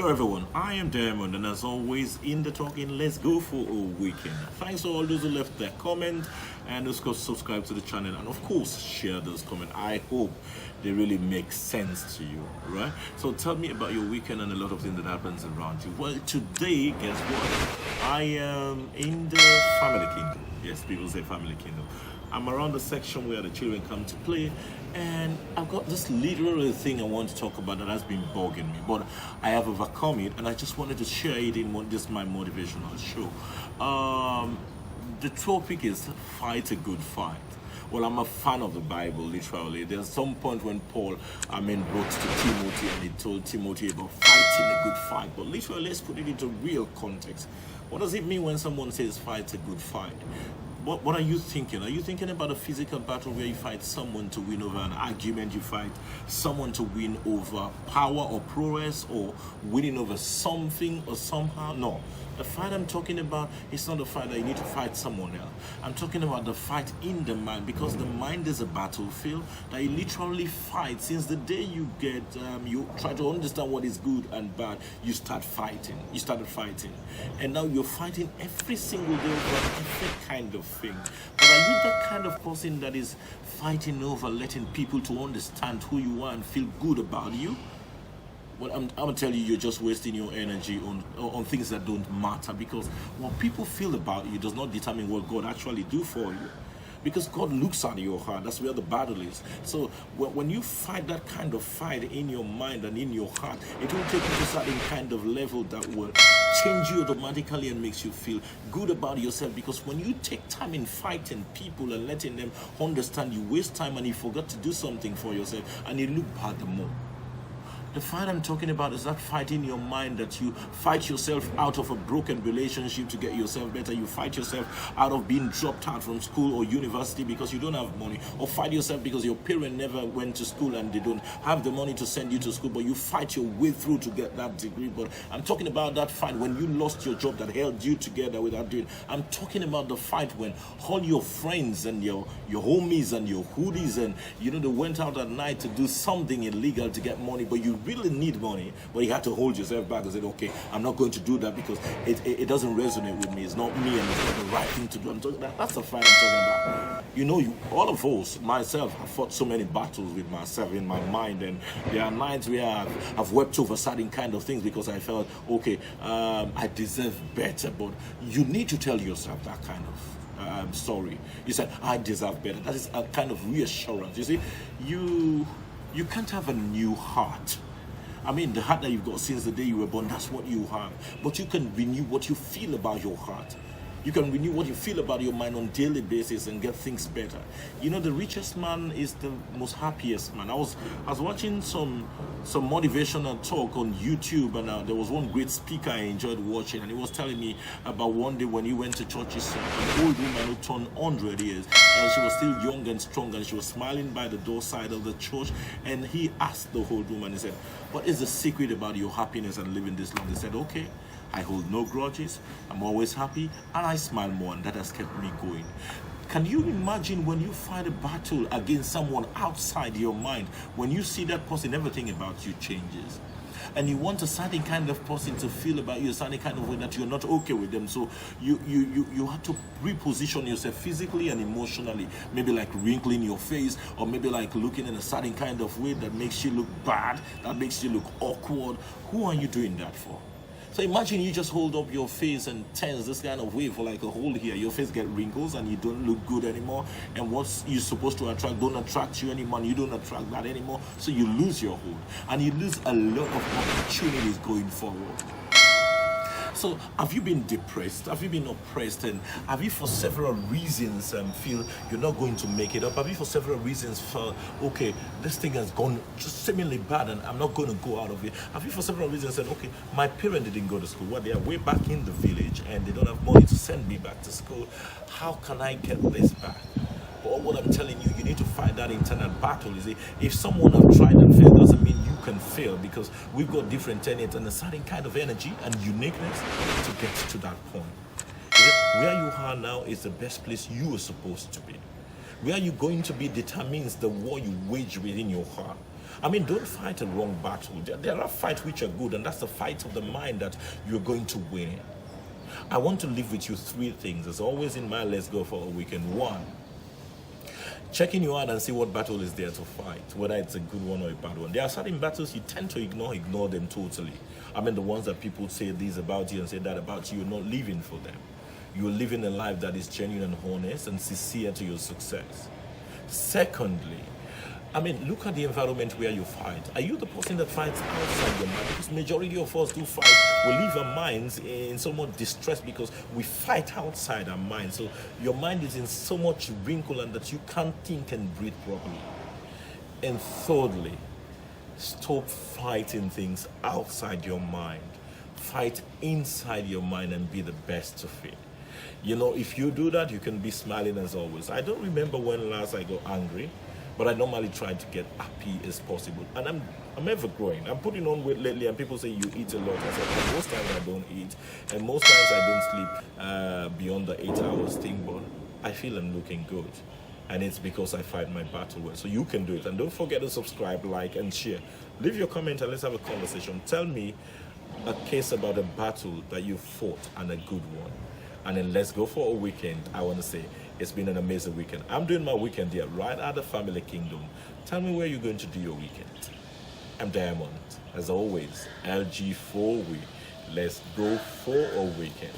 Hello everyone, I am Diamond, and as always in the talking, let's go for a weekend. Thanks to all those who left their comment and of course subscribe to the channel and of course share those comments. I hope they really make sense to you, right? So tell me about your weekend and a lot of things that happens around you. Well, today, guess what? I am in the family kingdom. Yes, people say family kingdom. I'm around the section where the children come to play, and I've got this literal thing I want to talk about that has been bugging me, but I have overcome it, and I just wanted to share it in this my motivational show. The topic is fight a good fight. Well, I'm a fan of the Bible, literally. There's some point when Paul, wrote to Timothy, and he told Timothy about fighting a good fight. But literally, let's put it into real context. What does it mean when someone says fight a good fight? What are you thinking? Are you thinking about a physical battle where you fight someone to win over an argument? You fight someone to win over power or prowess, or winning over something or somehow? No. The fight I'm talking about is not the fight that you need to fight someone else. I'm talking about the fight in the mind, because the mind is a battlefield that you literally fight. Since the day you get, you try to understand what is good and bad, you start fighting. You started fighting. And now you're fighting every single day over every kind of thing. But are you that kind of person that is fighting over letting people to understand who you are and feel good about you? Well, I'm gonna tell you, you're just wasting your energy on things that don't matter, because what people feel about you does not determine what God actually do for you. Because God looks at your heart. That's where the battle is. So when you fight that kind of fight in your mind and in your heart, it will take you to a certain kind of level that will change you automatically and makes you feel good about yourself. Because when you take time in fighting people and letting them understand, you waste time and you forgot to do something for yourself, and you look bad the more. The fight I'm talking about is that fight in your mind, that you fight yourself out of a broken relationship to get yourself better. You fight yourself out of being dropped out from school or university because you don't have money, or fight yourself because your parent never went to school and they don't have the money to send you to school, but you fight your way through to get that degree. But I'm talking about that fight when you lost your job that held you together without doing. I'm talking about the fight when all your friends and your homies and your hoodies and they went out at night to do something illegal to get money, but you really need money, but you have to hold yourself back and say, okay, I'm not going to do that because it doesn't resonate with me. It's not me, and it's not the right thing to do. That's the fight I'm talking about. All of us, myself, have fought so many battles with myself in my mind, and there are nights where I've wept over certain kind of things because I felt, okay, I deserve better. But you need to tell yourself that kind of I'm sorry. You said, I deserve better. That is a kind of reassurance. You see, you can't have a new heart. The heart that you've got since the day you were born, that's what you have. But you can renew what you feel about your heart. You can renew what you feel about your mind on a daily basis and get things better. The richest man is the most happiest man. I was watching some motivational talk on YouTube, and there was one great speaker I enjoyed watching, and he was telling me about one day when he went to church. He saw an old woman who turned 100 years, and she was still young and strong, and she was smiling by the door side of the church. And he asked the old woman, he said, what is the secret about your happiness and living this long? He said, okay, I hold no grudges, I'm always happy, and I smile more, and that has kept me going. Can you imagine when you fight a battle against someone outside your mind, when you see that person, everything about you changes? And you want a certain kind of person to feel about you, a certain kind of way that you're not okay with them. So you have to reposition yourself physically and emotionally. Maybe like wrinkling your face, or maybe like looking in a certain kind of way that makes you look bad, that makes you look awkward. Who are you doing that for? So imagine you just hold up your face and tense this kind of way for like a whole year. Your face get wrinkles and you don't look good anymore. And what you're supposed to attract don't attract you anymore. You don't attract that anymore. So you lose your hold. And you lose a lot of opportunities going forward. So have you been depressed? Have you been oppressed? And have you for several reasons feel you're not going to make it up? Have you for several reasons felt, okay, this thing has gone just seemingly bad and I'm not going to go out of it? Have you for several reasons said, okay, my parents didn't go to school. Well, they are way back in the village and they don't have money to send me back to school. How can I get this back? But what I'm telling you, you need to fight that internal battle. You see, if someone have tried and failed, doesn't mean you can fail, because we've got different tenets and a certain kind of energy and uniqueness to get to that point. Where you are now is the best place you are supposed to be. Where you're going to be determines the war you wage within your heart. I mean, don't fight a wrong battle. There are fights which are good, and that's the fight of the mind that you're going to win. I want to leave with you 3 things. As always in my Let's Go for a Weekend. 1, check in your heart and see what battle is there to fight, whether it's a good one or a bad one. There are certain battles you tend to ignore them totally. I mean, the ones that people say this about you and say that about you, you're not living for them. You're living a life that is genuine and honest and sincere to your success. Secondly, I mean, look at the environment where you fight. Are you the person that fights outside your mind? Because majority of us do fight. We leave our minds in so much distress because we fight outside our mind. So your mind is in so much wrinkle and that you can't think and breathe properly. And thirdly, stop fighting things outside your mind. Fight inside your mind and be the best of it. You know, if you do that, you can be smiling as always. I don't remember when last I got angry, but I normally try to get happy as possible. And I'm ever growing. I'm putting on weight lately, and people say you eat a lot. I said, most times I don't eat, and most times I don't sleep beyond the 8 hours thing, but I feel I'm looking good. And it's because I fight my battle well. So you can do it. And don't forget to subscribe, like, and share. Leave your comment and let's have a conversation. Tell me a case about a battle that you fought and a good one. And then let's go for a weekend. I want to say it's been an amazing weekend. I'm doing my weekend here right at the Family Kingdom. Tell me where you're going to do your weekend. I'm Diamond. As always, LG4WE. Let's go for a weekend.